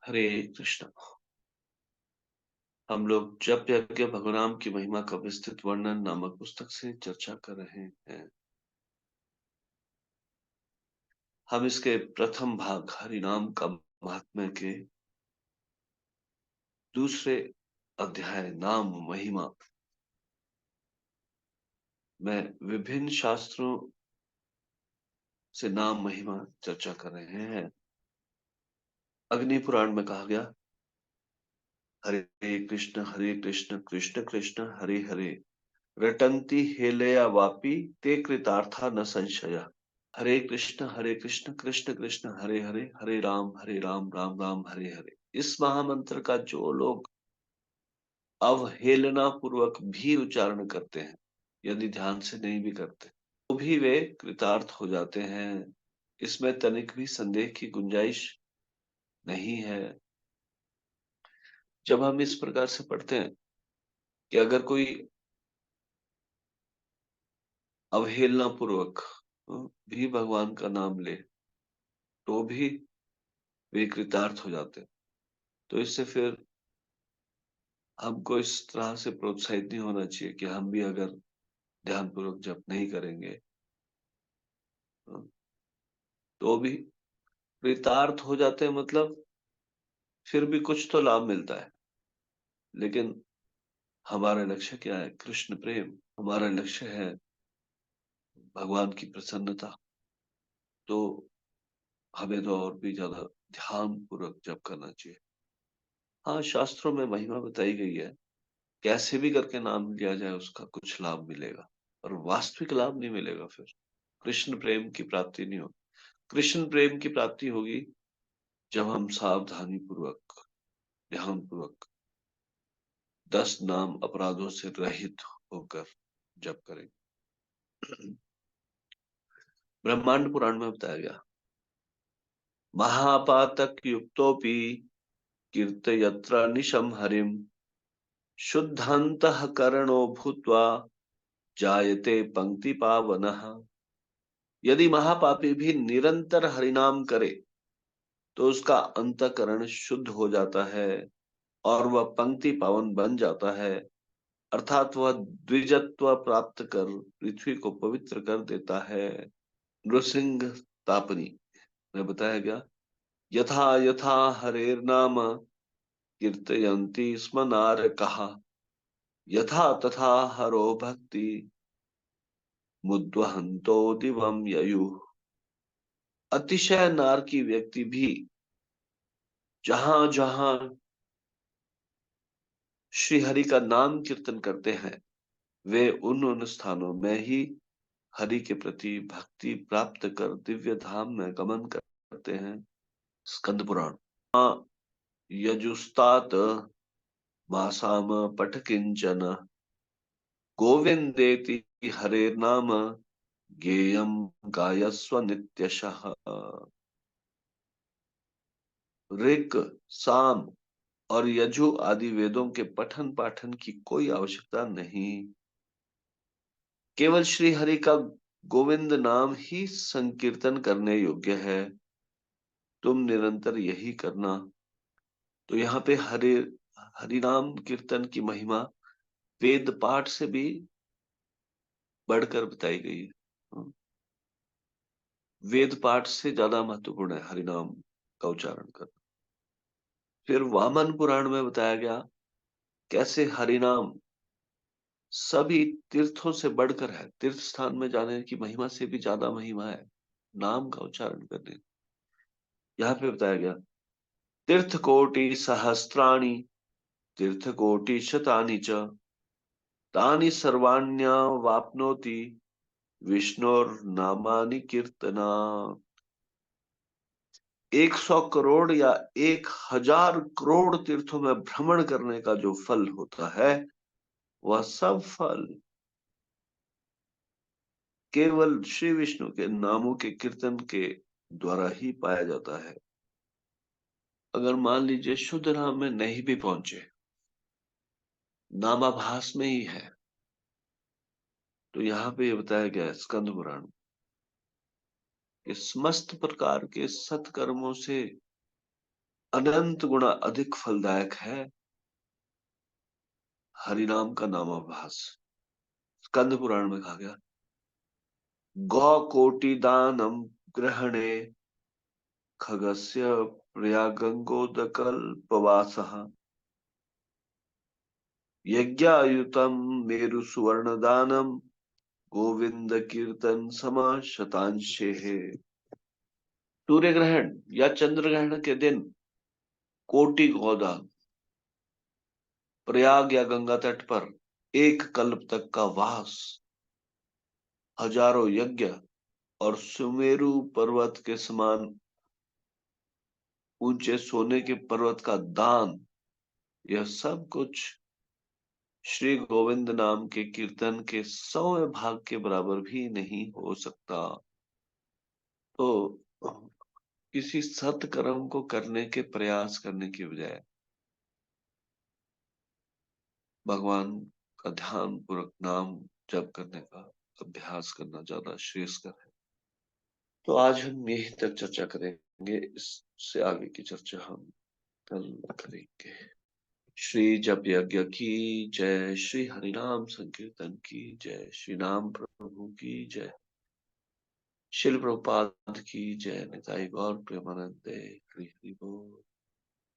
हरे कृष्ण। हम लोग जप यज्ञ भगवान की महिमा का विस्तृत वर्णन नामक पुस्तक से चर्चा कर रहे हैं। हम इसके प्रथम भाग हरिनाम का महात्म्य के दूसरे अध्याय नाम महिमा में विभिन्न शास्त्रों से नाम महिमा चर्चा कर रहे हैं। अग्नि पुराण में कहा गया, हरे कृष्ण कृष्ण कृष्ण हरे हरे, रटंती हेलया वापी ते कृतार्था न संशया। हरे कृष्ण कृष्ण कृष्ण हरे हरे, हरे राम राम राम हरे हरे। इस महामंत्र का जो लोग अवहेलना पूर्वक भी उच्चारण करते हैं, यदि ध्यान से नहीं भी करते, तो भी वे कृतार्थ हो जाते हैं। इसमें तनिक भी संदेह की गुंजाइश नहीं है। जब हम इस प्रकार से पढ़ते हैं कि अगर कोई अवहेलना पूर्वक भी भगवान का नाम ले, तो भी वे कृतार्थ हो जाते हैं। तो इससे फिर हमको इस तरह से प्रोत्साहित नहीं होना चाहिए कि हम भी अगर ध्यान पूर्वक जप नहीं करेंगे तो भी कृतार्थ हो जाते हैं। मतलब फिर भी कुछ तो लाभ मिलता है, लेकिन हमारा लक्ष्य क्या है? कृष्ण प्रेम। हमारा लक्ष्य है भगवान की प्रसन्नता। तो हमें तो और भी ज्यादा ध्यान पूर्वक जप करना चाहिए। हाँ, शास्त्रों में महिमा बताई गई है, कैसे भी करके नाम लिया जाए उसका कुछ लाभ मिलेगा, और वास्तविक लाभ नहीं मिलेगा। फिर कृष्ण प्रेम की प्राप्ति नहीं होगी। कृष्ण प्रेम की प्राप्ति होगी जब हम सावधानी पूर्वक, ध्यान पूर्वक 10 नाम अपराधों से रहित होकर जप करेंगे। ब्रह्मांड पुराण में बताया गया, महापातक युक्तोपि कीर्तयत्र निशम हरिम, शुद्धांतः करणो भूत्वा जायते पंक्ति पावनः। यदि महापापी भी निरंतर हरिनाम करे तो उसका अंतःकरण शुद्ध हो जाता है और वह पंक्ति पावन बन जाता है, अर्थात वह द्विजत्व प्राप्त कर पृथ्वी को पवित्र कर देता है। नृसिंह तापनी में बताया गया, यथा यथा हरेर नाम कीर्तयन्ति स्म नारकाः, यथा तथा हरो भक्ति मुद्वहन्तो दिवम ययुः। अतिशय नारकी व्यक्ति भी जहां जहां श्री हरि का नाम कीर्तन करते हैं, वे उन उन स्थानों में ही हरि के प्रति भक्ति प्राप्त कर दिव्य धाम में गमन करते हैं। स्कंद पुराण। यजुस्तात मासाम पठ किंचन, गोविंदेति हरेर नाम गेयम गायस्व नित्यशः। ऋक, साम और यजु आदि वेदों के पठन पाठन की कोई आवश्यकता नहीं। केवल श्री हरि का गोविंद नाम ही संकीर्तन करने योग्य है। तुम निरंतर यही करना। तो यहाँ पे हरि नाम कीर्तन की महिमा वेद पाठ से भी बढ़कर बताई गई है। वेद पाठ से ज्यादा महत्वपूर्ण है हरिनाम का उच्चारण करना। फिर वामन पुराण में बताया गया कैसे हरिनाम सभी तीर्थों से बढ़कर है। तीर्थ स्थान में जाने की महिमा से भी ज्यादा महिमा है नाम का उच्चारण करने। यहाँ पे बताया गया, तीर्थ कोटि सहस्त्राणि तीर्थ कोटि शतानि च, तानि सर्वाण्यवाप्नोति विष्णुर नामानि कीर्तना। 100 करोड़ या 1000 करोड़ तीर्थों में भ्रमण करने का जो फल होता है, वह सब फल केवल श्री विष्णु के नामों के कीर्तन के द्वारा ही पाया जाता है। अगर मान लीजिए शुद्ध नाम में नहीं भी पहुंचे, नामाभास में ही है, तो यहाँ पे ये बताया गया है स्कंद पुराण कि समस्त प्रकार के सत्कर्मों से अनंत गुना अधिक फलदायक है हरिनाम का नामाभास। स्कंद पुराण में कहा गया, गौ कोटि दानम ग्रहणे खगस्य प्रयागंगोदकल्पवासः यज्ञायुतम मेरु सुवर्ण दानम गोविंद कीर्तन समा शतांशे है। सूर्य ग्रहण या चंद्र ग्रहण के दिन कोटि गोदान, प्रयाग या गंगा तट पर एक कल्प तक का वास, हजारों यज्ञ और सुमेरु पर्वत के समान ऊंचे सोने के पर्वत का दान, यह सब कुछ श्री गोविंद नाम के कीर्तन के 100वें भाग के बराबर भी नहीं हो सकता। तो किसी सत्कर्म को करने के प्रयास करने की बजाय भगवान का ध्यान पूर्वक नाम जप करने का अभ्यास करना ज्यादा श्रेयस्कर है। तो आज हम यही तक चर्चा करेंगे, इससे आगे की चर्चा हम कल करेंगे। श्री जप यज्ञ की जय, श्री हरिनाम संकीर्तन की जय, श्री नाम प्रभु की जय, शिल प्रभुपाद की जय, निताई गौर प्रेमानंदे, हरि हरि बोल।